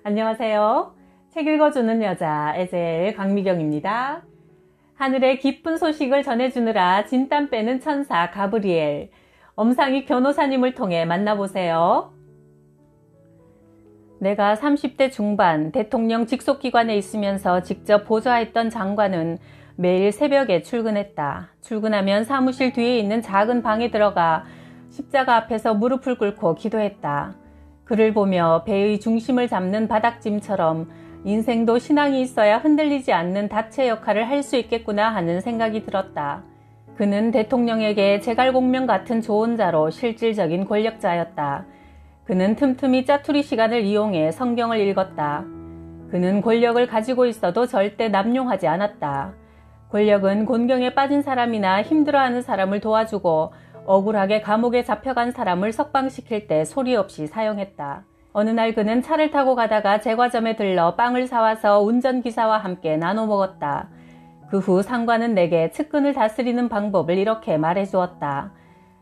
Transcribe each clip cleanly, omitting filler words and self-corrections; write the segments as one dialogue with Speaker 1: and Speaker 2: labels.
Speaker 1: 안녕하세요. 책 읽어주는 여자 에젤 강미경입니다. 하늘의 기쁜 소식을 전해주느라 진땀 빼는 천사 가브리엘, 엄상익 변호사님을 통해 만나보세요. 내가 30대 중반 대통령 직속기관에 있으면서 직접 보좌했던 장관은 매일 새벽에 출근했다. 출근하면 사무실 뒤에 있는 작은 방에 들어가 십자가 앞에서 무릎을 꿇고 기도했다. 그를 보며 배의 중심을 잡는 바닥짐처럼 인생도 신앙이 있어야 흔들리지 않는 닷체 역할을 할 수 있겠구나 하는 생각이 들었다. 그는 대통령에게 제갈공명 같은 조언자로 실질적인 권력자였다. 그는 틈틈이 짜투리 시간을 이용해 성경을 읽었다. 그는 권력을 가지고 있어도 절대 남용하지 않았다. 권력은 곤경에 빠진 사람이나 힘들어하는 사람을 도와주고 억울하게 감옥에 잡혀간 사람을 석방시킬 때 소리 없이 사용했다. 어느 날 그는 차를 타고 가다가 제과점에 들러 빵을 사와서 운전기사와 함께 나눠 먹었다. 그 후 상관은 내게 측근을 다스리는 방법을 이렇게 말해주었다.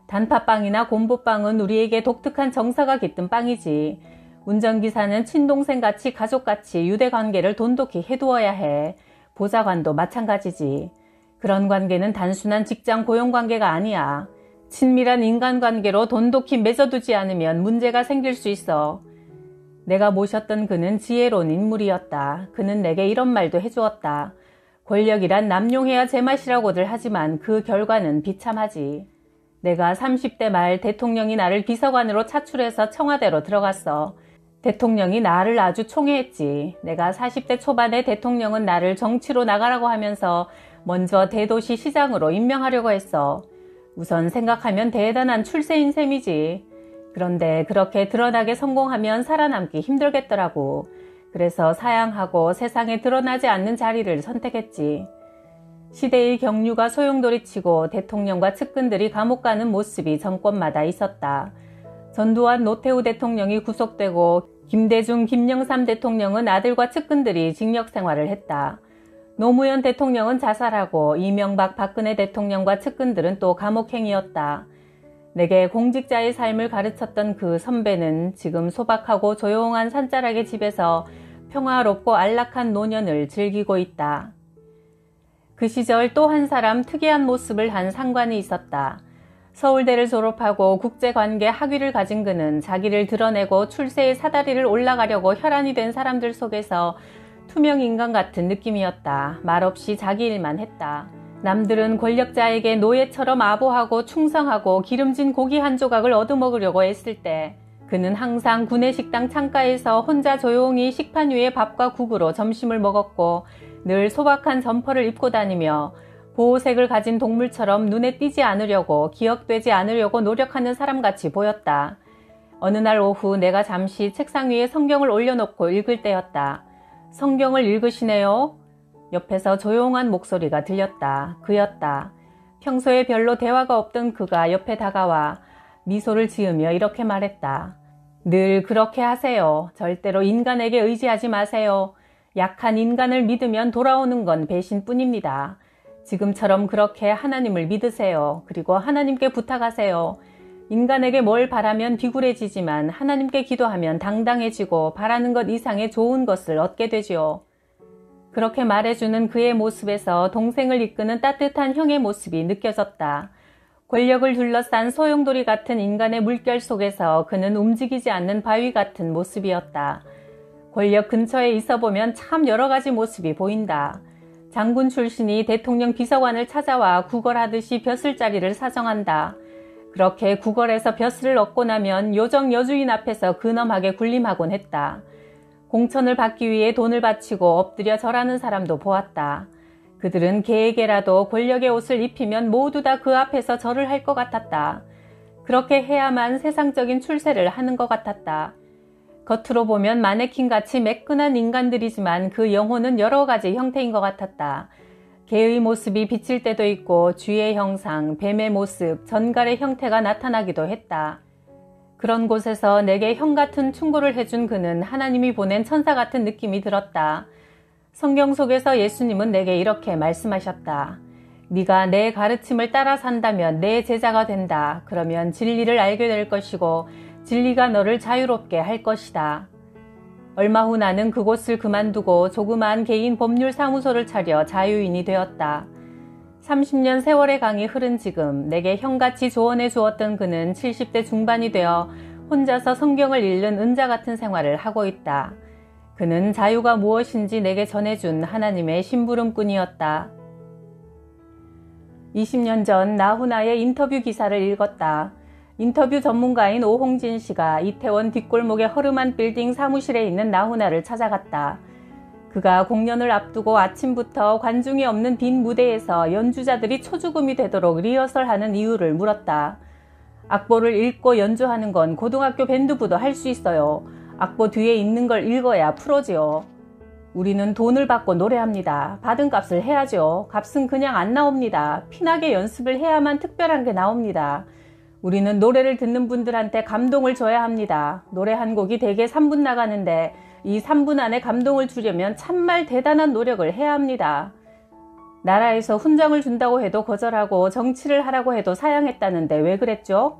Speaker 1: 단팥빵이나 곰보빵은 우리에게 독특한 정서가 깃든 빵이지. 운전기사는 친동생같이 가족같이 유대관계를 돈독히 해두어야 해. 보좌관도 마찬가지지. 그런 관계는 단순한 직장 고용관계가 아니야. 친밀한 인간관계로 돈독히 맺어두지 않으면 문제가 생길 수 있어. 내가 모셨던 그는 지혜로운 인물이었다. 그는 내게 이런 말도 해주었다. 권력이란 남용해야 제맛이라고들 하지만 그 결과는 비참하지. 내가 30대 말 대통령이 나를 비서관으로 차출해서 청와대로 들어갔어. 대통령이 나를 아주 총애했지. 내가 40대 초반에 대통령은 나를 정치로 나가라고 하면서 먼저 대도시 시장으로 임명하려고 했어. 우선 생각하면 대단한 출세인 셈이지. 그런데 그렇게 드러나게 성공하면 살아남기 힘들겠더라고. 그래서 사양하고 세상에 드러나지 않는 자리를 선택했지. 시대의 경류가 소용돌이치고 대통령과 측근들이 감옥 가는 모습이 정권마다 있었다. 전두환 노태우 대통령이 구속되고 김대중 김영삼 대통령은 아들과 측근들이 징역 생활을 했다. 노무현 대통령은 자살하고 이명박 박근혜 대통령과 측근들은 또 감옥행이었다. 내게 공직자의 삶을 가르쳤던 그 선배는 지금 소박하고 조용한 산자락의 집에서 평화롭고 안락한 노년을 즐기고 있다. 그 시절 또 한 사람 특이한 모습을 한 상관이 있었다. 서울대를 졸업하고 국제관계 학위를 가진 그는 자기를 드러내고 출세의 사다리를 올라가려고 혈안이 된 사람들 속에서 투명인간 같은 느낌이었다. 말없이 자기 일만 했다. 남들은 권력자에게 노예처럼 아부하고 충성하고 기름진 고기 한 조각을 얻어먹으려고 애쓸 때 그는 항상 구내식당 창가에서 혼자 조용히 식판 위에 밥과 국으로 점심을 먹었고 늘 소박한 점퍼를 입고 다니며 보호색을 가진 동물처럼 눈에 띄지 않으려고 기억되지 않으려고 노력하는 사람같이 보였다. 어느 날 오후 내가 잠시 책상 위에 성경을 올려놓고 읽을 때였다. 성경을 읽으시네요. 옆에서 조용한 목소리가 들렸다. 그였다. 평소에 별로 대화가 없던 그가 옆에 다가와 미소를 지으며 이렇게 말했다. 늘 그렇게 하세요. 절대로 인간에게 의지하지 마세요. 약한 인간을 믿으면 돌아오는 건 배신뿐입니다. 지금처럼 그렇게 하나님을 믿으세요. 그리고 하나님께 부탁하세요. 인간에게 뭘 바라면 비굴해지지만 하나님께 기도하면 당당해지고 바라는 것 이상의 좋은 것을 얻게 되지요. 그렇게 말해주는 그의 모습에서 동생을 이끄는 따뜻한 형의 모습이 느껴졌다. 권력을 둘러싼 소용돌이 같은 인간의 물결 속에서 그는 움직이지 않는 바위 같은 모습이었다. 권력 근처에 있어보면 참 여러 가지 모습이 보인다. 장군 출신이 대통령 비서관을 찾아와 구걸하듯이 벼슬자리를 사정한다. 그렇게 구걸해서 벼슬을 얻고 나면 요정 여주인 앞에서 근엄하게 군림하곤 했다. 공천을 받기 위해 돈을 바치고 엎드려 절하는 사람도 보았다. 그들은 개에게라도 권력의 옷을 입히면 모두 다 그 앞에서 절을 할 것 같았다. 그렇게 해야만 세상적인 출세를 하는 것 같았다. 겉으로 보면 마네킹같이 매끈한 인간들이지만 그 영혼은 여러 가지 형태인 것 같았다. 개의 모습이 비칠 때도 있고 쥐의 형상, 뱀의 모습, 전갈의 형태가 나타나기도 했다. 그런 곳에서 내게 형 같은 충고를 해준 그는 하나님이 보낸 천사 같은 느낌이 들었다. 성경 속에서 예수님은 내게 이렇게 말씀하셨다. 네가 내 가르침을 따라 산다면 내 제자가 된다. 그러면 진리를 알게 될 것이고 진리가 너를 자유롭게 할 것이다. 얼마 후 나는 그곳을 그만두고 조그마한 개인 법률 사무소를 차려 자유인이 되었다. 30년 세월의 강이 흐른 지금 내게 형같이 조언해 주었던 그는 70대 중반이 되어 혼자서 성경을 읽는 은자 같은 생활을 하고 있다. 그는 자유가 무엇인지 내게 전해준 하나님의 심부름꾼이었다. 20년 전 나훈아의 인터뷰 기사를 읽었다. 인터뷰 전문가인 오홍진 씨가 이태원 뒷골목의 허름한 빌딩 사무실에 있는 나훈아를 찾아갔다. 그가 공연을 앞두고 아침부터 관중이 없는 빈 무대에서 연주자들이 초죽음이 되도록 리허설하는 이유를 물었다. 악보를 읽고 연주하는 건 고등학교 밴드부도 할 수 있어요. 악보 뒤에 있는 걸 읽어야 프로지요. 우리는 돈을 받고 노래합니다. 받은 값을 해야죠. 값은 그냥 안 나옵니다. 피나게 연습을 해야만 특별한 게 나옵니다. 우리는 노래를 듣는 분들한테 감동을 줘야 합니다. 노래 한 곡이 대개 3분 나가는데 이 3분 안에 감동을 주려면 참말 대단한 노력을 해야 합니다. 나라에서 훈장을 준다고 해도 거절하고 정치를 하라고 해도 사양했다는데 왜 그랬죠?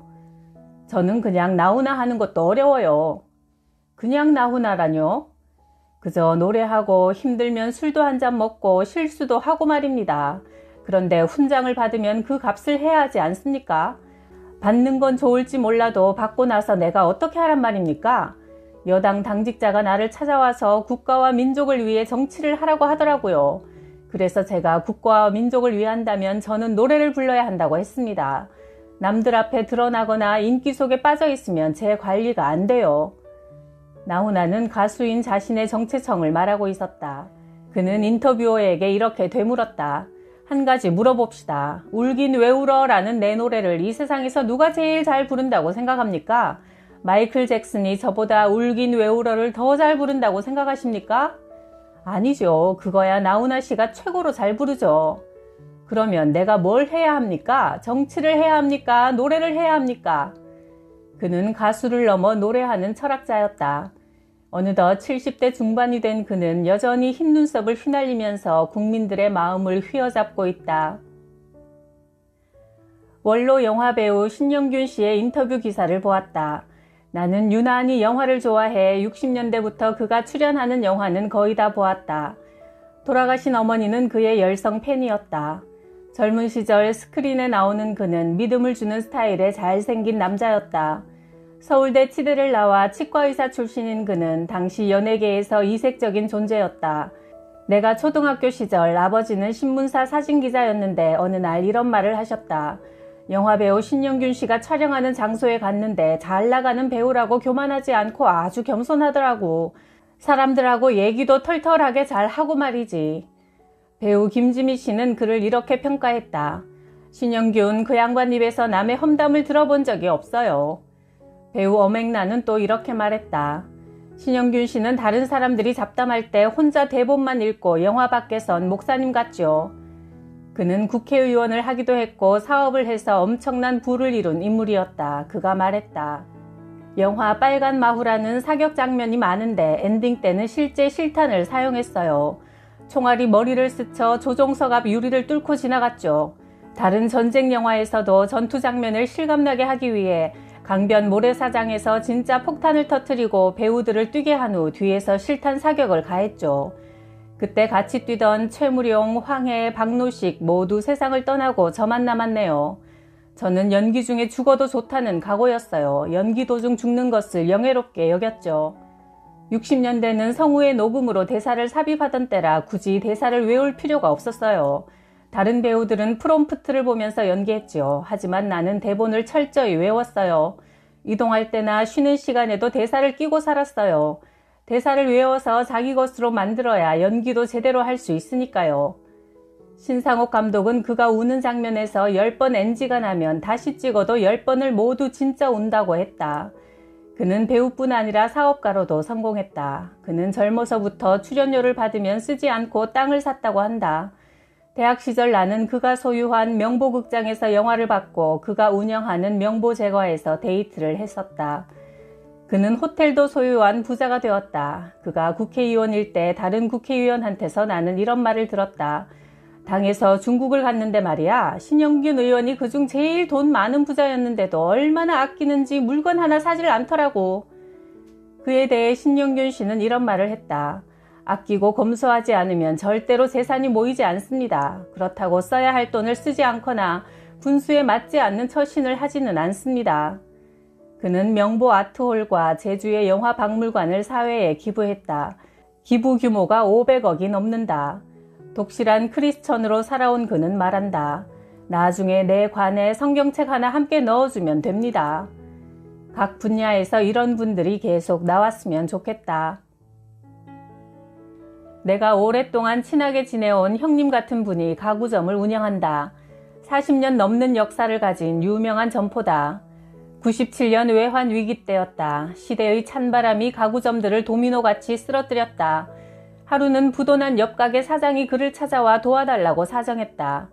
Speaker 1: 저는 그냥 나훈아 하는 것도 어려워요. 그냥 나훈아라뇨? 그저 노래하고 힘들면 술도 한잔 먹고 실수도 하고 말입니다. 그런데 훈장을 받으면 그 값을 해야 하지 않습니까? 받는 건 좋을지 몰라도 받고 나서 내가 어떻게 하란 말입니까? 여당 당직자가 나를 찾아와서 국가와 민족을 위해 정치를 하라고 하더라고요. 그래서 제가 국가와 민족을 위한다면 저는 노래를 불러야 한다고 했습니다. 남들 앞에 드러나거나 인기 속에 빠져 있으면 제 관리가 안 돼요. 나훈아는 가수인 자신의 정체성을 말하고 있었다. 그는 인터뷰어에게 이렇게 되물었다. 한 가지 물어봅시다. 울긴 왜 울어 라는 내 노래를 이 세상에서 누가 제일 잘 부른다고 생각합니까? 마이클 잭슨이 저보다 울긴 왜 울어를 더 잘 부른다고 생각하십니까? 아니죠. 그거야 나훈아 씨가 최고로 잘 부르죠. 그러면 내가 뭘 해야 합니까? 정치를 해야 합니까? 노래를 해야 합니까? 그는 가수를 넘어 노래하는 철학자였다. 어느덧 70대 중반이 된 그는 여전히 흰 눈썹을 휘날리면서 국민들의 마음을 휘어잡고 있다. 원로 영화배우 신영균 씨의 인터뷰 기사를 보았다. 나는 유난히 영화를 좋아해 60년대부터 그가 출연하는 영화는 거의 다 보았다. 돌아가신 어머니는 그의 열성 팬이었다. 젊은 시절 스크린에 나오는 그는 믿음을 주는 스타일의 잘생긴 남자였다. 서울대 치대를 나와 치과의사 출신인 그는 당시 연예계에서 이색적인 존재였다. 내가 초등학교 시절 아버지는 신문사 사진기자였는데 어느 날 이런 말을 하셨다. 영화배우 신영균 씨가 촬영하는 장소에 갔는데 잘 나가는 배우라고 교만하지 않고 아주 겸손하더라고. 사람들하고 얘기도 털털하게 잘 하고 말이지. 배우 김지미 씨는 그를 이렇게 평가했다. 신영균 그 양반 입에서 남의 험담을 들어본 적이 없어요. 배우 엄앵란은 또 이렇게 말했다. 신영균 씨는 다른 사람들이 잡담할 때 혼자 대본만 읽고 영화 밖에선 목사님 같죠. 그는 국회의원을 하기도 했고 사업을 해서 엄청난 부를 이룬 인물이었다. 그가 말했다. 영화 빨간 마후라는 사격 장면이 많은데 엔딩 때는 실제 실탄을 사용했어요. 총알이 머리를 스쳐 조종석 앞 유리를 뚫고 지나갔죠. 다른 전쟁 영화에서도 전투 장면을 실감나게 하기 위해 강변 모래사장에서 진짜 폭탄을 터뜨리고 배우들을 뛰게 한 후 뒤에서 실탄 사격을 가했죠. 그때 같이 뛰던 최무룡, 황해, 박노식 모두 세상을 떠나고 저만 남았네요. 저는 연기 중에 죽어도 좋다는 각오였어요. 연기 도중 죽는 것을 영예롭게 여겼죠. 60년대는 성우의 녹음으로 대사를 삽입하던 때라 굳이 대사를 외울 필요가 없었어요. 다른 배우들은 프롬프트를 보면서 연기했지요. 하지만 나는 대본을 철저히 외웠어요. 이동할 때나 쉬는 시간에도 대사를 끼고 살았어요. 대사를 외워서 자기 것으로 만들어야 연기도 제대로 할 수 있으니까요. 신상옥 감독은 그가 우는 장면에서 10번 NG가 나면 다시 찍어도 10번을 모두 진짜 운다고 했다. 그는 배우뿐 아니라 사업가로도 성공했다. 그는 젊어서부터 출연료를 받으면 쓰지 않고 땅을 샀다고 한다. 대학 시절 나는 그가 소유한 명보극장에서 영화를 봤고 그가 운영하는 명보제과에서 데이트를 했었다. 그는 호텔도 소유한 부자가 되었다. 그가 국회의원일 때 다른 국회의원한테서 나는 이런 말을 들었다. 당에서 중국을 갔는데 말이야. 신영균 의원이 그중 제일 돈 많은 부자였는데도 얼마나 아끼는지 물건 하나 사질 않더라고. 그에 대해 신용균 씨는 이런 말을 했다. 아끼고 검소하지 않으면 절대로 재산이 모이지 않습니다. 그렇다고 써야 할 돈을 쓰지 않거나 분수에 맞지 않는 처신을 하지는 않습니다. 그는 명보 아트홀과 제주의 영화박물관을 사회에 기부했다. 기부 규모가 500억이 넘는다. 독실한 크리스천으로 살아온 그는 말한다. 나중에 내 관에 성경책 하나 함께 넣어주면 됩니다. 각 분야에서 이런 분들이 계속 나왔으면 좋겠다. 내가 오랫동안 친하게 지내온 형님 같은 분이 가구점을 운영한다. 40년 넘는 역사를 가진 유명한 점포다. 97년 외환 위기 때였다. 시대의 찬바람이 가구점들을 도미노같이 쓰러뜨렸다. 하루는 부도난 옆 가게 사장이 그를 찾아와 도와달라고 사정했다.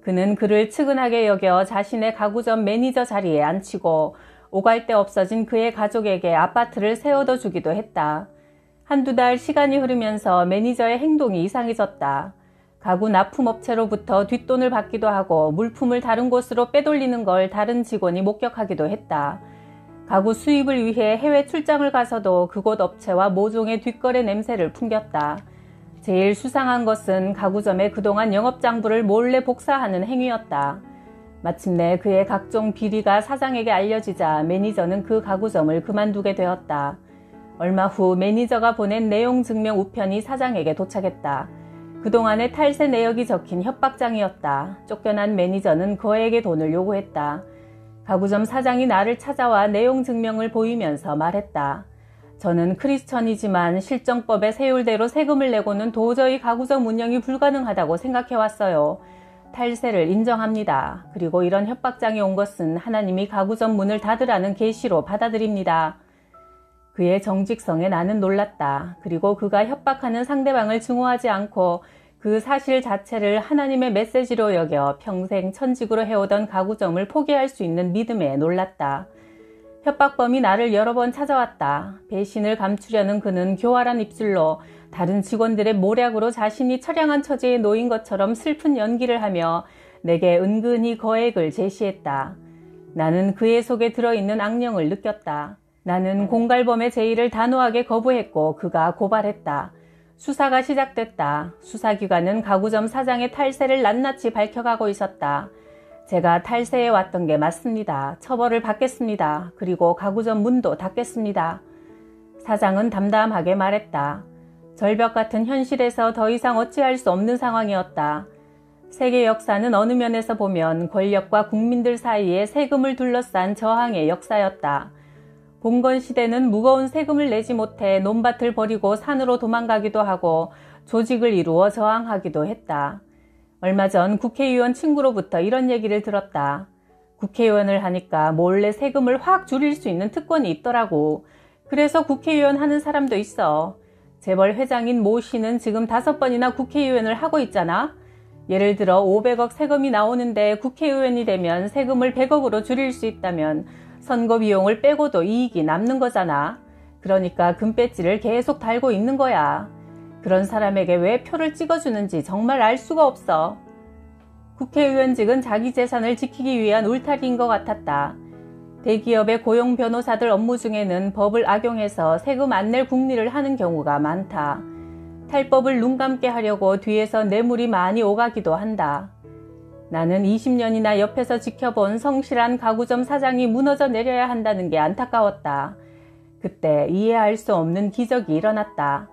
Speaker 1: 그는 그를 측은하게 여겨 자신의 가구점 매니저 자리에 앉히고 오갈 데 없어진 그의 가족에게 아파트를 세워둬 주기도 했다. 한두 달 시간이 흐르면서 매니저의 행동이 이상해졌다. 가구 납품업체로부터 뒷돈을 받기도 하고 물품을 다른 곳으로 빼돌리는 걸 다른 직원이 목격하기도 했다. 가구 수입을 위해 해외 출장을 가서도 그곳 업체와 모종의 뒷거래 냄새를 풍겼다. 제일 수상한 것은 가구점에 그동안 영업장부를 몰래 복사하는 행위였다. 마침내 그의 각종 비리가 사장에게 알려지자 매니저는 그 가구점을 그만두게 되었다. 얼마 후 매니저가 보낸 내용 증명 우편이 사장에게 도착했다. 그동안의 탈세 내역이 적힌 협박장이었다. 쫓겨난 매니저는 거액의 돈을 요구했다. 가구점 사장이 나를 찾아와 내용 증명을 보이면서 말했다. 저는 크리스천이지만 실정법의 세율대로 세금을 내고는 도저히 가구점 운영이 불가능하다고 생각해왔어요. 탈세를 인정합니다. 그리고 이런 협박장이 온 것은 하나님이 가구점 문을 닫으라는 계시로 받아들입니다. 그의 정직성에 나는 놀랐다. 그리고 그가 협박하는 상대방을 증오하지 않고 그 사실 자체를 하나님의 메시지로 여겨 평생 천직으로 해오던 가구점을 포기할 수 있는 믿음에 놀랐다. 협박범이 나를 여러 번 찾아왔다. 배신을 감추려는 그는 교활한 입술로 다른 직원들의 모략으로 자신이 처량한 처지에 놓인 것처럼 슬픈 연기를 하며 내게 은근히 거액을 제시했다. 나는 그의 속에 들어있는 악령을 느꼈다. 나는 공갈범의 제의를 단호하게 거부했고 그가 고발했다. 수사가 시작됐다. 수사기관은 가구점 사장의 탈세를 낱낱이 밝혀가고 있었다. 제가 탈세해 왔던 게 맞습니다. 처벌을 받겠습니다. 그리고 가구점 문도 닫겠습니다. 사장은 담담하게 말했다. 절벽 같은 현실에서 더 이상 어찌할 수 없는 상황이었다. 세계 역사는 어느 면에서 보면 권력과 국민들 사이에 세금을 둘러싼 저항의 역사였다. 봉건 시대는 무거운 세금을 내지 못해 논밭을 버리고 산으로 도망가기도 하고 조직을 이루어 저항하기도 했다. 얼마 전 국회의원 친구로부터 이런 얘기를 들었다. 국회의원을 하니까 몰래 세금을 확 줄일 수 있는 특권이 있더라고. 그래서 국회의원 하는 사람도 있어. 재벌 회장인 모 씨는 지금 5번이나 국회의원을 하고 있잖아. 예를 들어 500억 세금이 나오는데 국회의원이 되면 세금을 100억으로 줄일 수 있다면 선거 비용을 빼고도 이익이 남는 거잖아. 그러니까 금배지를 계속 달고 있는 거야. 그런 사람에게 왜 표를 찍어주는지 정말 알 수가 없어. 국회의원직은 자기 재산을 지키기 위한 울타리인 것 같았다. 대기업의 고용 변호사들 업무 중에는 법을 악용해서 세금 안 낼 궁리를 하는 경우가 많다. 탈법을 눈 감게 하려고 뒤에서 뇌물이 많이 오가기도 한다. 나는 20년이나 옆에서 지켜본 성실한 가구점 사장이 무너져 내려야 한다는 게 안타까웠다. 그때 이해할 수 없는 기적이 일어났다.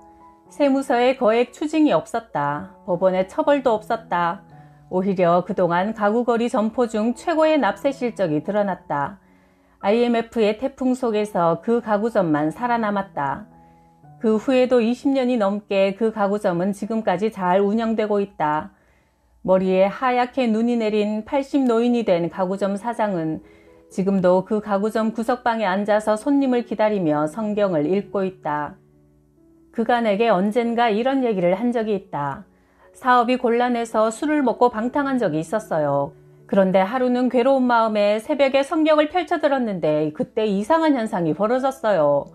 Speaker 1: 세무서에 거액 추징이 없었다. 법원에 처벌도 없었다. 오히려 그동안 가구거리 점포 중 최고의 납세 실적이 드러났다. IMF의 태풍 속에서 그 가구점만 살아남았다. 그 후에도 20년이 넘게 그 가구점은 지금까지 잘 운영되고 있다. 머리에 하얗게 눈이 내린 80 노인이 된 가구점 사장은 지금도 그 가구점 구석방에 앉아서 손님을 기다리며 성경을 읽고 있다. 그가 내게 언젠가 이런 얘기를 한 적이 있다. 사업이 곤란해서 술을 먹고 방탕한 적이 있었어요. 그런데 하루는 괴로운 마음에 새벽에 성경을 펼쳐들었는데 그때 이상한 현상이 벌어졌어요.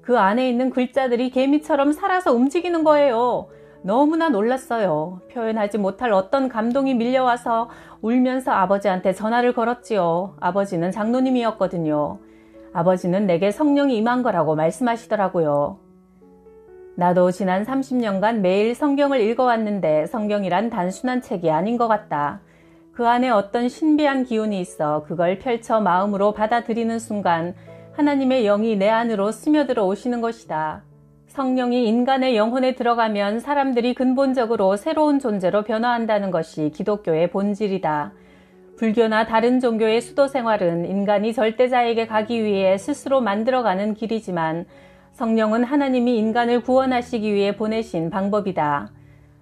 Speaker 1: 그 안에 있는 글자들이 개미처럼 살아서 움직이는 거예요. 너무나 놀랐어요. 표현하지 못할 어떤 감동이 밀려와서 울면서 아버지한테 전화를 걸었지요. 아버지는 장로님이었거든요. 아버지는 내게 성령이 임한 거라고 말씀하시더라고요. 나도 지난 30년간 매일 성경을 읽어왔는데 성경이란 단순한 책이 아닌 것 같다. 그 안에 어떤 신비한 기운이 있어 그걸 펼쳐 마음으로 받아들이는 순간 하나님의 영이 내 안으로 스며들어 오시는 것이다. 성령이 인간의 영혼에 들어가면 사람들이 근본적으로 새로운 존재로 변화한다는 것이 기독교의 본질이다. 불교나 다른 종교의 수도 생활은 인간이 절대자에게 가기 위해 스스로 만들어가는 길이지만 성령은 하나님이 인간을 구원하시기 위해 보내신 방법이다.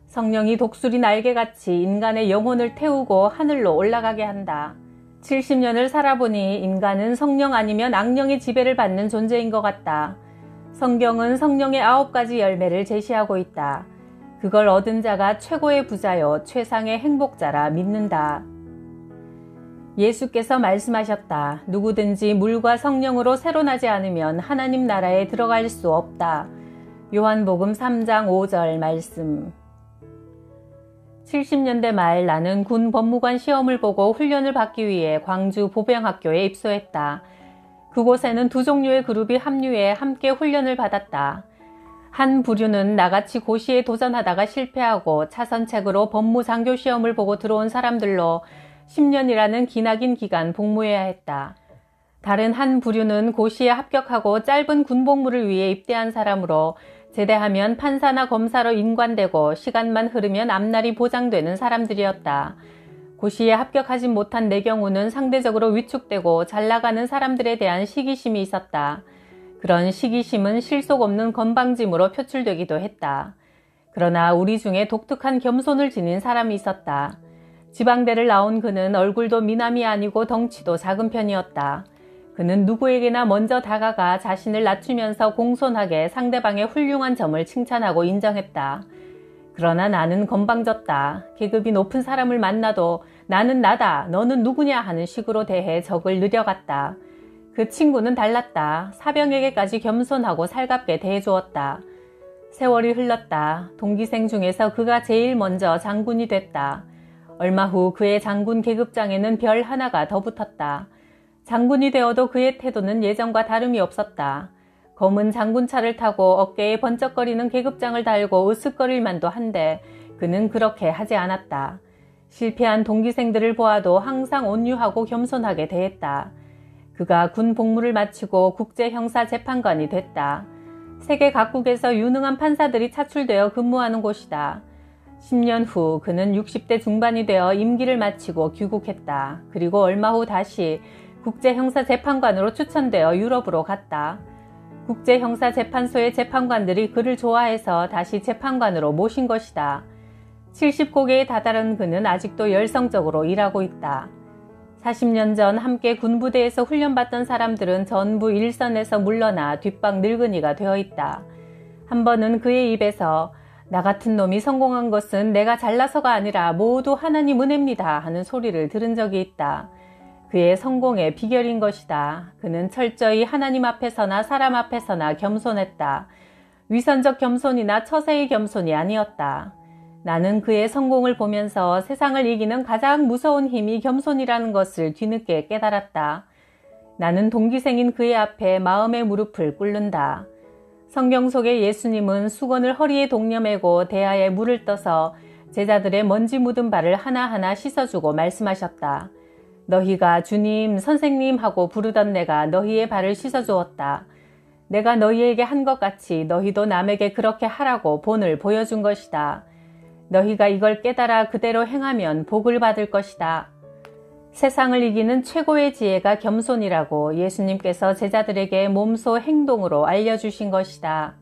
Speaker 1: 성령이 독수리 날개같이 인간의 영혼을 태우고 하늘로 올라가게 한다. 70년을 살아보니 인간은 성령 아니면 악령의 지배를 받는 존재인 것 같다. 성경은 성령의 9가지 열매를 제시하고 있다. 그걸 얻은 자가 최고의 부자요 최상의 행복자라 믿는다. 예수께서 말씀하셨다. 누구든지 물과 성령으로 새로 나지 않으면 하나님 나라에 들어갈 수 없다. 요한복음 3장 5절 말씀. 70년대 말 나는 군 법무관 시험을 보고 훈련을 받기 위해 광주 보병학교에 입소했다. 그곳에는 2종류의 그룹이 합류해 함께 훈련을 받았다. 한 부류는 나같이 고시에 도전하다가 실패하고 차선책으로 법무장교 시험을 보고 들어온 사람들로 10년이라는 기나긴 기간 복무해야 했다. 다른 한 부류는 고시에 합격하고 짧은 군복무를 위해 입대한 사람으로 제대하면 판사나 검사로 인관되고 시간만 흐르면 앞날이 보장되는 사람들이었다. 고시에 합격하지 못한 내 경우는 상대적으로 위축되고 잘나가는 사람들에 대한 시기심이 있었다. 그런 시기심은 실속 없는 건방짐으로 표출되기도 했다. 그러나 우리 중에 독특한 겸손을 지닌 사람이 있었다. 지방대를 나온 그는 얼굴도 미남이 아니고 덩치도 작은 편이었다. 그는 누구에게나 먼저 다가가 자신을 낮추면서 공손하게 상대방의 훌륭한 점을 칭찬하고 인정했다. 그러나 나는 건방졌다. 계급이 높은 사람을 만나도 나는 나다, 너는 누구냐 하는 식으로 대해 적을 느려갔다. 그 친구는 달랐다. 사병에게까지 겸손하고 살갑게 대해주었다. 세월이 흘렀다. 동기생 중에서 그가 제일 먼저 장군이 됐다. 얼마 후 그의 장군 계급장에는 별 하나가 더 붙었다. 장군이 되어도 그의 태도는 예전과 다름이 없었다. 검은 장군차를 타고 어깨에 번쩍거리는 계급장을 달고 으쓱거릴 만도 한데 그는 그렇게 하지 않았다. 실패한 동기생들을 보아도 항상 온유하고 겸손하게 대했다. 그가 군 복무를 마치고 국제형사재판관이 됐다. 세계 각국에서 유능한 판사들이 차출되어 근무하는 곳이다. 10년 후 그는 60대 중반이 되어 임기를 마치고 귀국했다. 그리고 얼마 후 다시 국제형사재판관으로 추천되어 유럽으로 갔다. 국제형사재판소의 재판관들이 그를 좋아해서 다시 재판관으로 모신 것이다. 70고개에 다다른 그는 아직도 열성적으로 일하고 있다. 40년 전 함께 군부대에서 훈련받던 사람들은 전부 일선에서 물러나 뒷방 늙은이가 되어 있다. 한 번은 그의 입에서 나 같은 놈이 성공한 것은 내가 잘나서가 아니라 모두 하나님 은혜입니다 하는 소리를 들은 적이 있다. 그의 성공의 비결인 것이다. 그는 철저히 하나님 앞에서나 사람 앞에서나 겸손했다. 위선적 겸손이나 처세의 겸손이 아니었다. 나는 그의 성공을 보면서 세상을 이기는 가장 무서운 힘이 겸손이라는 것을 뒤늦게 깨달았다. 나는 동기생인 그의 앞에 마음의 무릎을 꿇는다. 성경 속의 예수님은 수건을 허리에 동여매고 대야에 물을 떠서 제자들의 먼지 묻은 발을 하나하나 씻어주고 말씀하셨다. 너희가 주님, 선생님 하고 부르던 내가 너희의 발을 씻어주었다. 내가 너희에게 한 것 같이 너희도 남에게 그렇게 하라고 본을 보여준 것이다. 너희가 이걸 깨달아 그대로 행하면 복을 받을 것이다. 세상을 이기는 최고의 지혜가 겸손이라고 예수님께서 제자들에게 몸소 행동으로 알려주신 것이다.